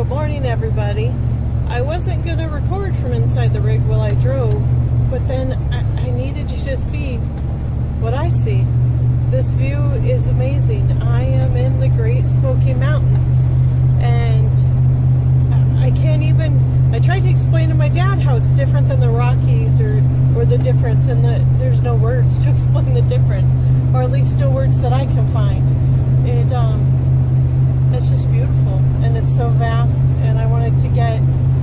Good morning, everybody. I wasn't going to record from inside the rig while I drove, but then I needed you to see what I see. This view is amazing. I am in the Great Smoky Mountains, and I tried to explain to my dad how it's different than the Rockies or the difference, and there's no words to explain the difference, or at least no words that I can find. It's just beautiful, and it's so vast, and I wanted to get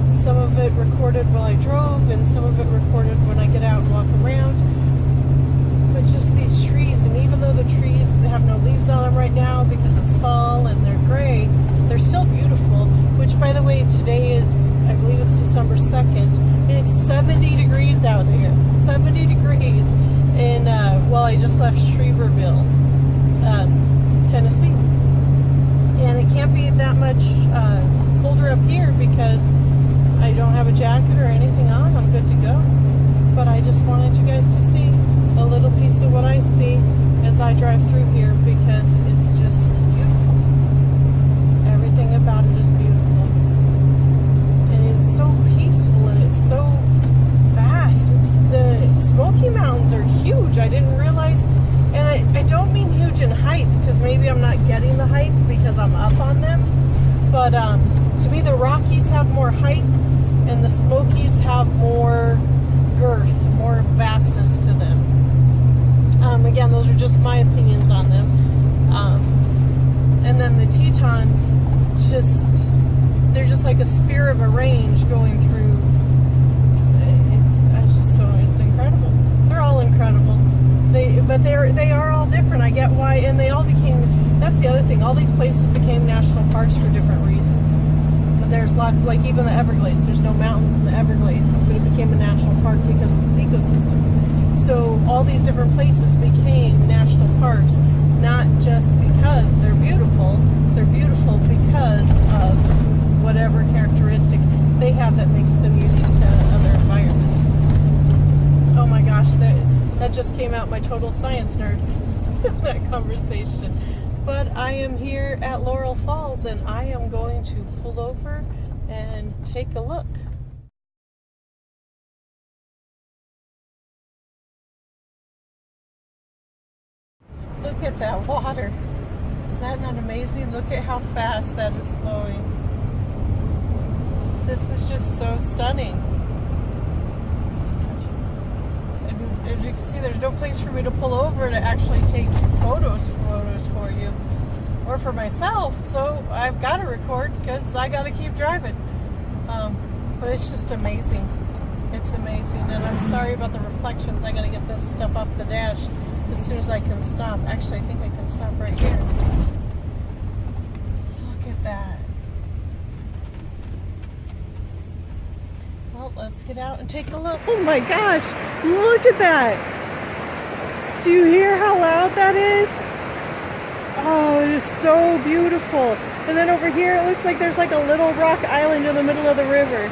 some of it recorded while I drove and some of it recorded when I get out and walk around. But just these trees, and even though the trees have no leaves on them right now because it's fall and they're gray, they're still beautiful. Which, by the way, today is, I believe it's December 2nd, and it's 70 degrees out here. 70 degrees in, I just left Schrieverville, Tennessee. And it can't be that much colder up here because I don't have a jacket or anything on. I'm good to go. But I just wanted you guys to see a little piece of what I see as I drive through here, because it's just beautiful. Everything about it is beautiful. And it's so peaceful, and it's so vast. The Smoky Mountains are huge. I didn't realize. And I don't mean huge in height, because maybe I'm not getting the height because I'm up on them. But to me, the Rockies have more height, and the Smokies have more girth, more vastness to them. Again, those are just my opinions on them. And then the Tetons, they're just like a spear of a range going through. It's incredible. They're all incredible. They are all different. I get why, and they all became. That's the other thing. All these places became national parks for different reasons. But there's lots, like even the Everglades. There's no mountains in the Everglades, but it became a national park because of its ecosystems. So all these different places became national parks, not just because they're beautiful. They're beautiful because of whatever characteristic they have that makes them unique to other environments. Oh my gosh, that just came out my total science nerd, that conversation. But I am here at Laurel Falls, and I am going to pull over and take a look. Look at that water. Is that not amazing? Look at how fast that is flowing. This is just so stunning. As you can see, there's no place for me to pull over to actually take photos for you or for myself, so I've got to record because I got to keep driving. But it's just amazing. It's amazing, and I'm sorry about the reflections. I got to get this stuff off the dash as soon as I can stop. Actually, I think I can stop right here. Look at that. Well, let's get out and take a look. Oh my gosh, look at that. Do you hear how loud that is? Oh, it is so beautiful. And then over here, it looks like there's like a little rock island in the middle of the river.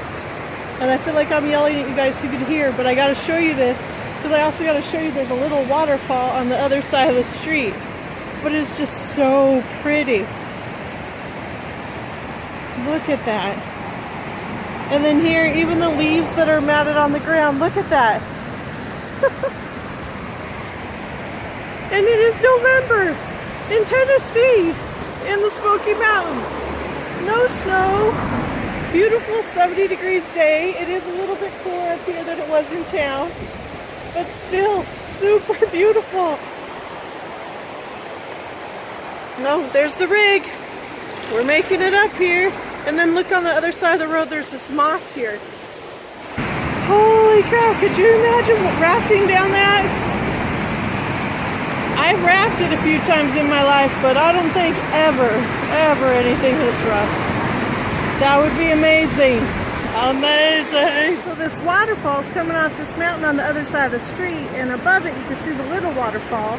And I feel like I'm yelling at you guys so you can hear, but I gotta show you this, because I also gotta show you there's a little waterfall on the other side of the street. But it's just so pretty. Look at that. And then here, even the leaves that are matted on the ground, look at that. And it is November in Tennessee, in the Smoky Mountains. No snow, beautiful 70 degrees day. It is a little bit cooler up here than it was in town, but still super beautiful. No, there's the rig. We're making it up here. And then look on the other side of the road, there's this moss here. Holy crap, could you imagine rafting down that? I've rafted a few times in my life, but I don't think ever anything this rough. That would be amazing. Amazing. So this waterfall's coming off this mountain on the other side of the street, and above it you can see the little waterfall.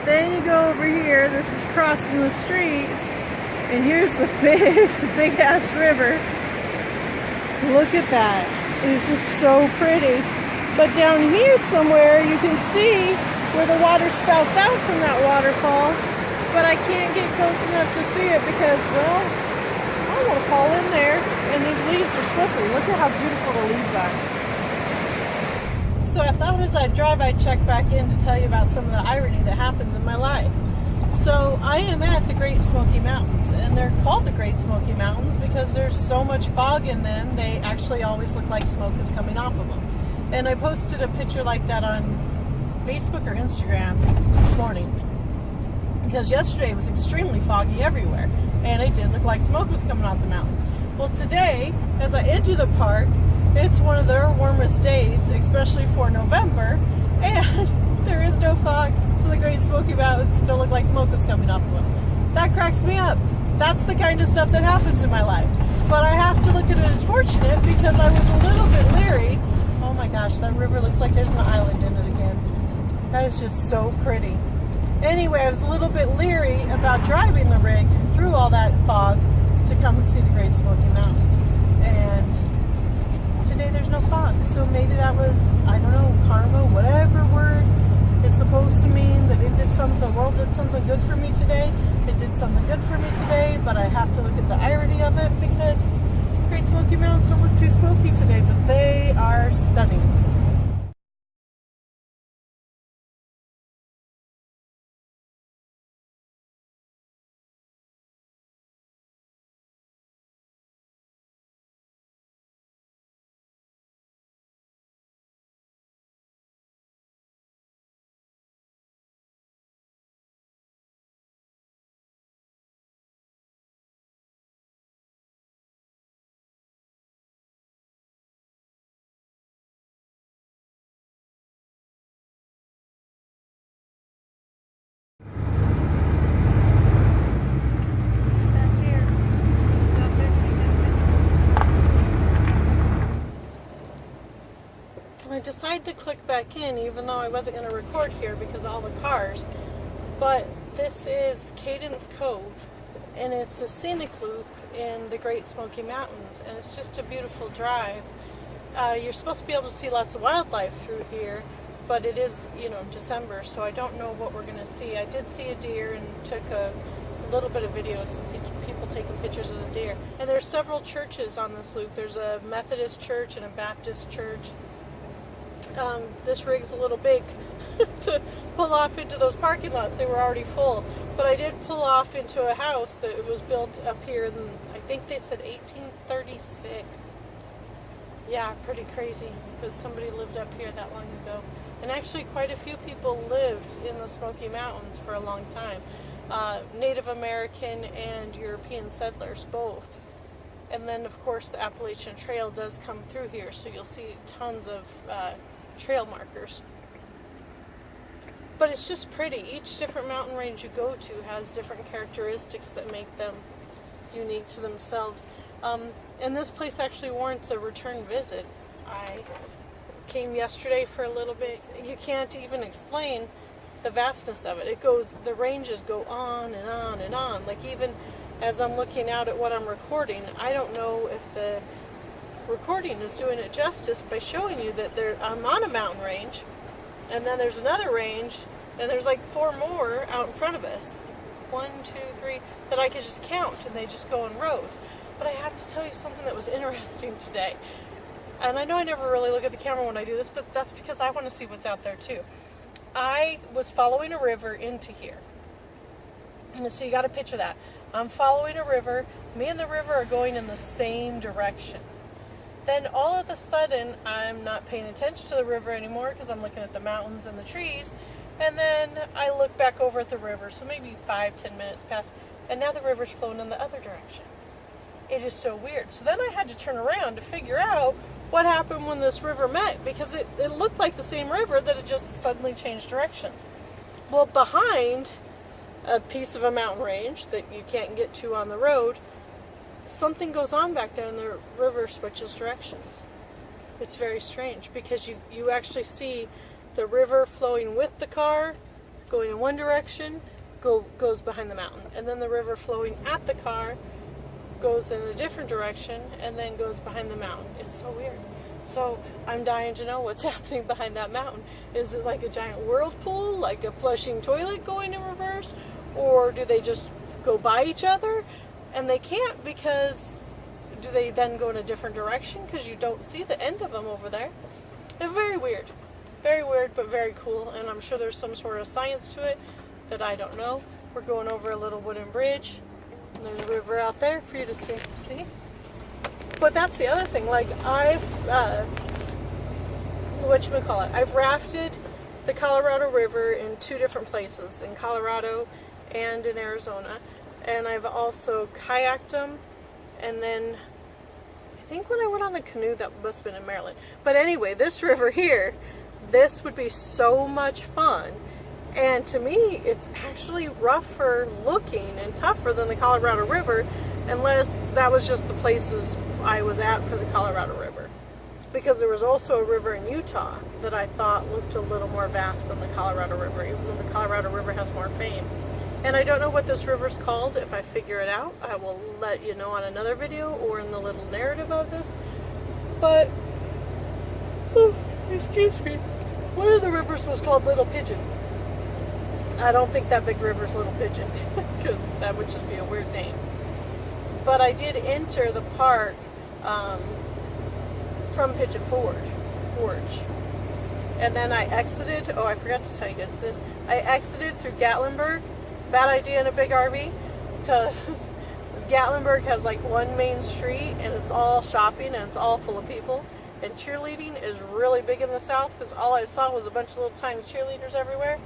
Then you go over here, this is crossing the street. And here's the big ass river. Look at that. It's just so pretty. But down here somewhere you can see where the water spouts out from that waterfall. But I can't get close enough to see it because, well, I don't want to fall in there. And these leaves are slippery. Look at how beautiful the leaves are. So I thought as I drive, I'd check back in to tell you about some of the irony that happens in my life. So I am at the Great Smoky Mountains, and they're called the Great Smoky Mountains because there's so much fog in them, they actually always look like smoke is coming off of them. And I posted a picture like that on Facebook or Instagram this morning, because yesterday it was extremely foggy everywhere, and it did look like smoke was coming off the mountains. Well, today, as I enter the park, it's one of their warmest days, especially for November, and there is no fog, so the Great Smoky Mountains still look like smoke is coming off of them. That cracks me up. That's the kind of stuff that happens in my life. But I have to look at it as fortunate because I was a little bit leery. Oh my gosh, that river looks like there's an island in it again. That is just so pretty. Anyway, I was a little bit leery about driving the rig through all that fog to come and see the Great Smoky Mountains. And today there's no fog, so maybe that was, I don't know, karma, whatever word is supposed to mean, that it did something, the world did something good for me today. It did something good for me today, but I have to look at the irony of it because Great Smoky Mountains don't look too smoky today, but they are stunning. I decided to click back in even though I wasn't going to record here because of all the cars, but this is Cadence Cove, and it's a scenic loop in the Great Smoky Mountains, and it's just a beautiful drive. You're supposed to be able to see lots of wildlife through here, but it is, December, so I don't know what we're going to see. I did see a deer and took a little bit of video, some people taking pictures of the deer. And there's several churches on this loop. There's a Methodist church and a Baptist church. This rig's a little big to pull off into those parking lots. They were already full. But I did pull off into a house that was built up here in, I think they said 1836. Yeah, pretty crazy because somebody lived up here that long ago. And actually quite a few people lived in the Smoky Mountains for a long time. Native American and European settlers both. And then of course the Appalachian Trail does come through here, so you'll see tons of trail markers. But it's just pretty. Each different mountain range you go to has different characteristics that make them unique to themselves. And this place actually warrants a return visit. I came yesterday for a little bit. You can't even explain the vastness of it. The ranges go on and on and on. Like even as I'm looking out at what I'm recording, I don't know if the recording is doing it justice by showing you that I'm on a mountain range, and then there's another range, and there's like 4 more out in front of us. 1, 2, 3 that I could just count, and they just go in rows. But I have to tell you something that was interesting today. And I know I never really look at the camera when I do this, but that's because I want to see what's out there too. I was following a river into here. And so you got to picture that. I'm following a river. Me and the river are going in the same direction. Then all of a sudden, I'm not paying attention to the river anymore because I'm looking at the mountains and the trees. And then I look back over at the river. So maybe 5-10 minutes pass. And now the river's flowing in the other direction. It is so weird. So then I had to turn around to figure out what happened when this river met, because it looked like the same river that it just suddenly changed directions. Well, behind a piece of a mountain range that you can't get to on the road, something goes on back there and the river switches directions. It's very strange because you actually see the river flowing with the car, going in one direction, goes behind the mountain. And then the river flowing at the car goes in a different direction and then goes behind the mountain. It's so weird. So I'm dying to know what's happening behind that mountain. Is it like a giant whirlpool, like a flushing toilet going in reverse? Or do they just go by each other? And they can't because do they then go in a different direction because you don't see the end of them over there? They're very weird. Very weird, but very cool, and I'm sure there's some sort of science to it that I don't know. We're going over a little wooden bridge, and there's a river out there for you to see. But that's the other thing, like I've, I've rafted the Colorado River in 2 different places, in Colorado and in Arizona, and I've also kayaked them, and then I think when I went on the canoe, that must have been in Maryland. But anyway, this river here, this would be so much fun, and to me it's actually rougher looking and tougher than the Colorado River, unless that was just the places I was at for the Colorado River, because there was also a river in Utah that I thought looked a little more vast than the Colorado River, even though the Colorado River has more fame. And I don't know what this river's called. If I figure it out, I will let you know on another video or in the little narrative of this. But, oh, excuse me, one of the rivers was called Little Pigeon. I don't think that big river's Little Pigeon, because that would just be a weird name. But I did enter the park from Pigeon Forge. And then I exited, oh, I forgot to tell you guys this, I exited through Gatlinburg. Bad idea in a big RV, because Gatlinburg has like one main street and it's all shopping and it's all full of people. And cheerleading is really big in the South, because all I saw was a bunch of little tiny cheerleaders everywhere.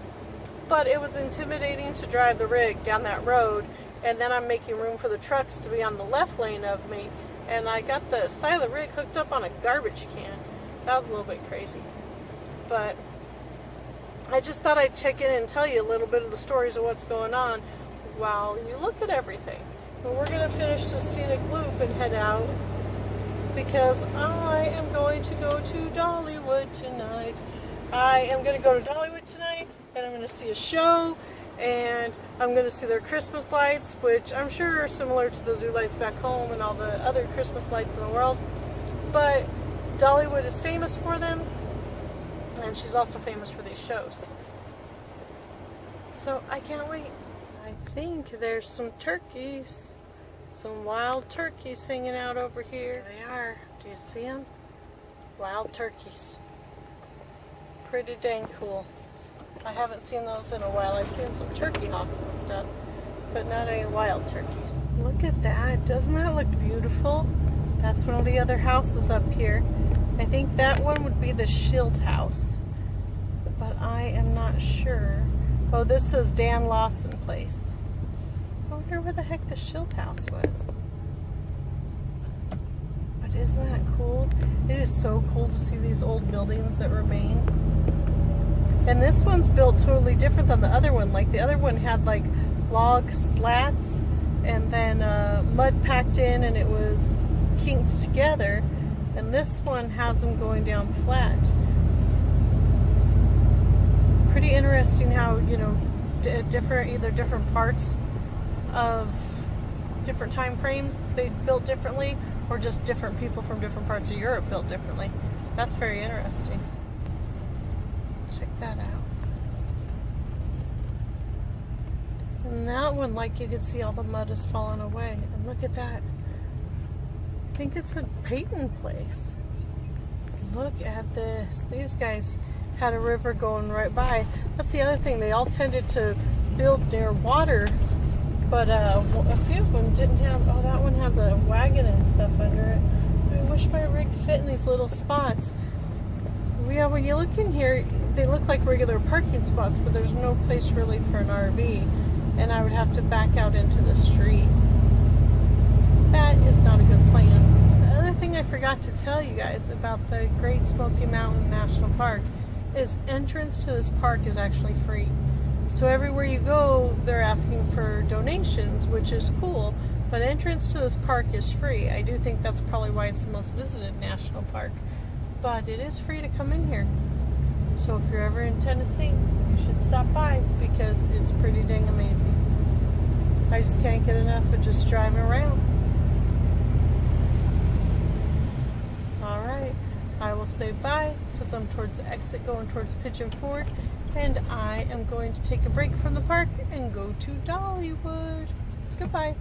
But it was intimidating to drive the rig down that road, and then I'm making room for the trucks to be on the left lane of me, and I got the side of the rig hooked up on a garbage can. That was a little bit crazy. But I just thought I'd check in and tell you a little bit of the stories of what's going on while you look at everything. And we're going to finish the scenic loop and head out, because I am going to go to Dollywood tonight. I am going to go to Dollywood tonight, and I'm going to see a show, and I'm going to see their Christmas lights, which I'm sure are similar to the zoo lights back home and all the other Christmas lights in the world. But Dollywood is famous for them, and she's also famous for these shows. So I can't wait. I think there's some turkeys. Some wild turkeys hanging out over here. There they are. Do you see them? Wild turkeys. Pretty dang cool. I haven't seen those in a while. I've seen some turkey hawks and stuff, but not any wild turkeys. Look at that. Doesn't that look beautiful? That's one of the other houses up here. I think that one would be the Shield House, but I am not sure. Oh, this says Dan Lawson Place. I wonder where the heck the Shield House was. But isn't that cool? It is so cool to see these old buildings that remain. And this one's built totally different than the other one. Like the other one had like log slats and then mud packed in, and it was kinked together. And this one has them going down flat. Pretty interesting how, you know, either different parts of different time frames they built differently, or just different people from different parts of Europe built differently. That's very interesting. Check that out. And that one, like, you can see all the mud is falling away. And look at that. I think it's a Peyton place. Look at this. These guys had a river going right by. That's the other thing. They all tended to build near water, but a few of them didn't have. Oh, that one has a wagon and stuff under it. I wish my rig fit in these little spots. Yeah, when you look in here, they look like regular parking spots, but there's no place really for an RV, and I would have to back out into the street. That is not a good plan. The other thing I forgot to tell you guys about the Great Smoky Mountain National Park is entrance to this park is actually free. So everywhere you go, they're asking for donations, which is cool, but entrance to this park is free. I do think that's probably why it's the most visited national park, but it is free to come in here. So if you're ever in Tennessee, you should stop by, because it's pretty dang amazing. I just can't get enough of just driving around. Alright, I will say bye, because I'm towards the exit going towards Pigeon Forge, and I am going to take a break from the park and go to Dollywood. Goodbye.